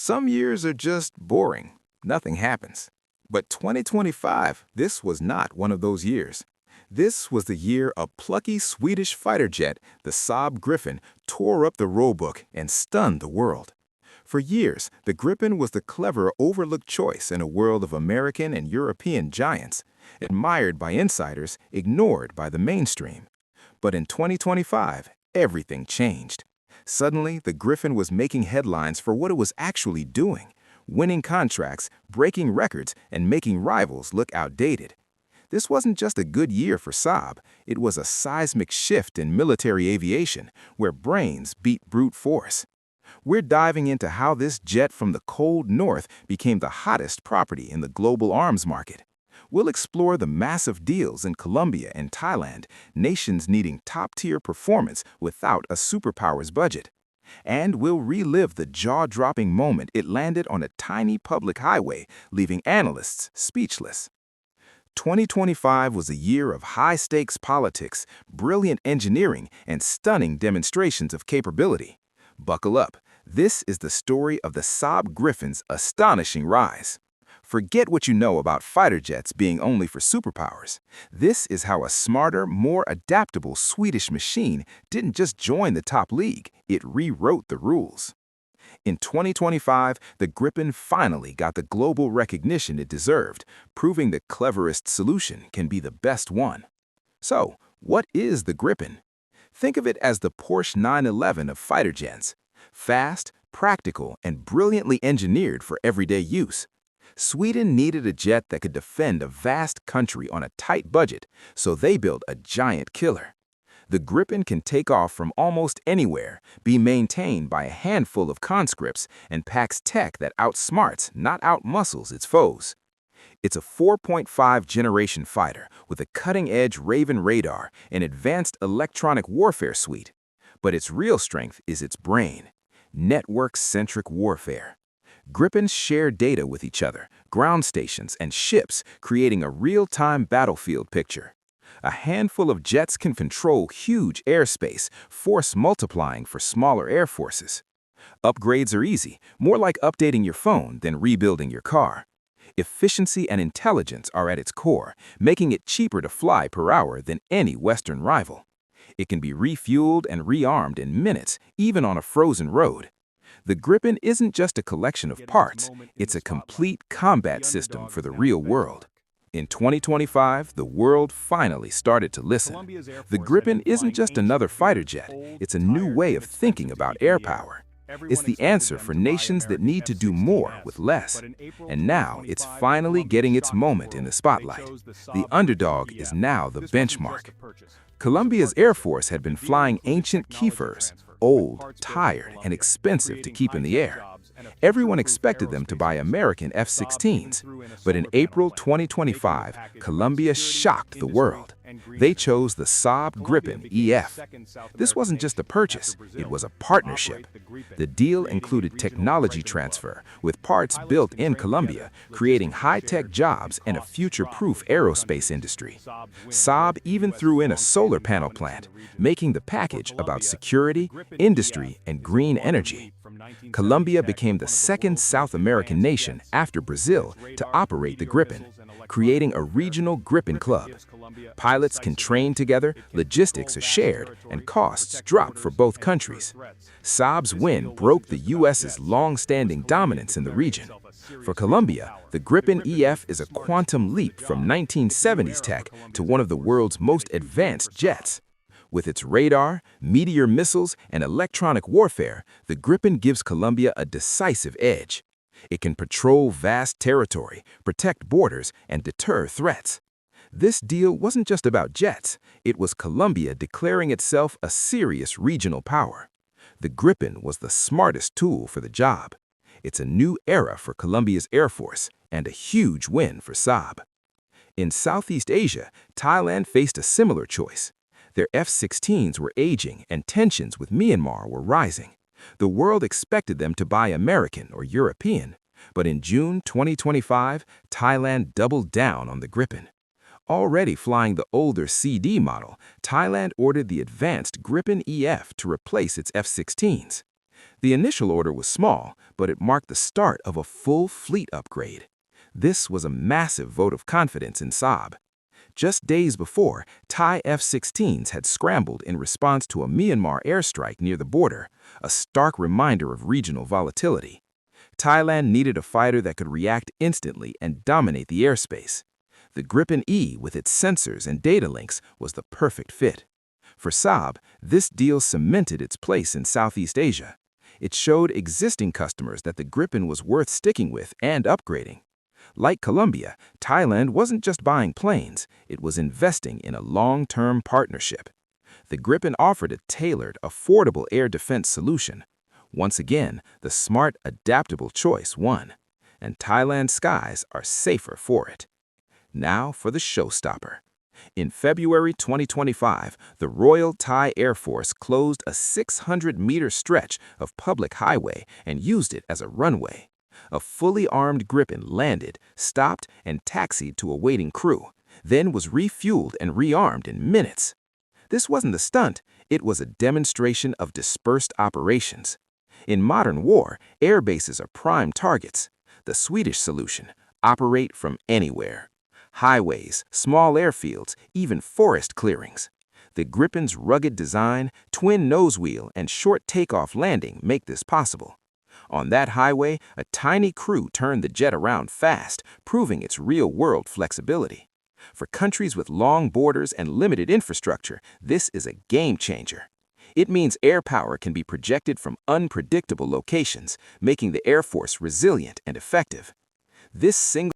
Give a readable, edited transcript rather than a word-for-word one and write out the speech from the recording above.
Some years are just boring. Nothing happens. But 2025, this was not one of those years. This was the year a plucky Swedish fighter jet, the Saab Gripen, tore up the rulebook and stunned the world. For years, the Gripen was the clever overlooked choice in a world of American and European giants, admired by insiders, ignored by the mainstream. But in 2025, everything changed. Suddenly, the Gripen was making headlines for what it was actually doing, winning contracts, breaking records, and making rivals look outdated. This wasn't just a good year for Saab, it was a seismic shift in military aviation, where brains beat brute force. We're diving into how this jet from the cold north became the hottest property in the global arms market. We'll explore the massive deals in Colombia and Thailand, nations needing top-tier performance without a superpower's budget. And we'll relive the jaw-dropping moment it landed on a tiny public highway, leaving analysts speechless. 2025 was a year of high-stakes politics, brilliant engineering, and stunning demonstrations of capability. Buckle up. This is the story of the Saab Gripen's astonishing rise. Forget what you know about fighter jets being only for superpowers. This is how a smarter, more adaptable Swedish machine didn't just join the top league, it rewrote the rules. In 2025, the Gripen finally got the global recognition it deserved, proving the cleverest solution can be the best one. So, what is the Gripen? Think of it as the Porsche 911 of fighter jets. Fast, practical, and brilliantly engineered for everyday use. Sweden needed a jet that could defend a vast country on a tight budget, so they built a giant killer. The Gripen can take off from almost anywhere, be maintained by a handful of conscripts, and packs tech that outsmarts, not outmuscles its foes. It's a 4.5-generation fighter with a cutting-edge Raven radar and advanced electronic warfare suite. But its real strength is its brain. Network-centric warfare. Gripens share data with each other, ground stations, and ships, creating a real-time battlefield picture. A handful of jets can control huge airspace, force multiplying for smaller air forces. Upgrades are easy, more like updating your phone than rebuilding your car. Efficiency and intelligence are at its core, making it cheaper to fly per hour than any Western rival. It can be refueled and rearmed in minutes, even on a frozen road. The Gripen isn't just a collection of parts, it's a complete combat system for the real world. In 2025, the world finally started to listen. The Gripen isn't just another fighter jet, it's a new way of thinking about air power. It's the answer for nations that need to do more with less. And now it's finally getting its moment in the spotlight. The underdog is now the benchmark. Colombia's Air Force had been flying ancient Kiefers, old, tired, and expensive to keep in the air. Everyone expected them to buy American F-16s, but in April 2025, Colombia shocked the world. They chose the Saab Gripen EF. This wasn't just a purchase, it was a partnership. The deal included technology transfer, with parts built in Colombia, creating high-tech jobs and a future-proof aerospace industry. Saab even threw in a solar panel plant, making the package about security, industry, and green energy. Colombia became the second South American nation after Brazil to operate the Gripen, creating a regional Gripen club. Pilots can train together, logistics are shared, and costs drop for both countries. Saab's win broke the U.S.'s long-standing dominance in the region. For Colombia, the Gripen EF is a quantum leap from 1970s tech to one of the world's most advanced jets. With its radar, Meteor missiles, and electronic warfare, the Gripen gives Colombia a decisive edge. It can patrol vast territory, protect borders, and deter threats. This deal wasn't just about jets, it was Colombia declaring itself a serious regional power. The Gripen was the smartest tool for the job. It's a new era for Colombia's Air Force and a huge win for Saab. In Southeast Asia, Thailand faced a similar choice. Their F-16s were aging and tensions with Myanmar were rising. The world expected them to buy American or European, but in June 2025, Thailand doubled down on the Gripen. Already flying the older CD model, Thailand ordered the advanced Gripen EF to replace its F-16s. The initial order was small, but it marked the start of a full fleet upgrade. This was a massive vote of confidence in Saab. Just days before, Thai F-16s had scrambled in response to a Myanmar airstrike near the border, a stark reminder of regional volatility. Thailand needed a fighter that could react instantly and dominate the airspace. The Gripen E, with its sensors and data links, was the perfect fit. For Saab, this deal cemented its place in Southeast Asia. It showed existing customers that the Gripen was worth sticking with and upgrading. Like Colombia, Thailand wasn't just buying planes, it was investing in a long-term partnership. The Gripen offered a tailored, affordable air defense solution. Once again, the smart, adaptable choice won, and Thailand's skies are safer for it. Now for the showstopper. In February 2025, the Royal Thai Air Force closed a 600-meter stretch of public highway and used it as a runway. A fully armed Gripen landed, stopped, and taxied to a waiting crew, then was refueled and rearmed in minutes. This wasn't a stunt, it was a demonstration of dispersed operations. In modern war, airbases are prime targets. The Swedish solution: operate from anywhere. Highways, small airfields, even forest clearings. The Gripen's rugged design, twin nose wheel, and short takeoff landing make this possible. On that highway, a tiny crew turned the jet around fast, proving its real-world flexibility. For countries with long borders and limited infrastructure, this is a game-changer. It means air power can be projected from unpredictable locations, making the Air Force resilient and effective. This single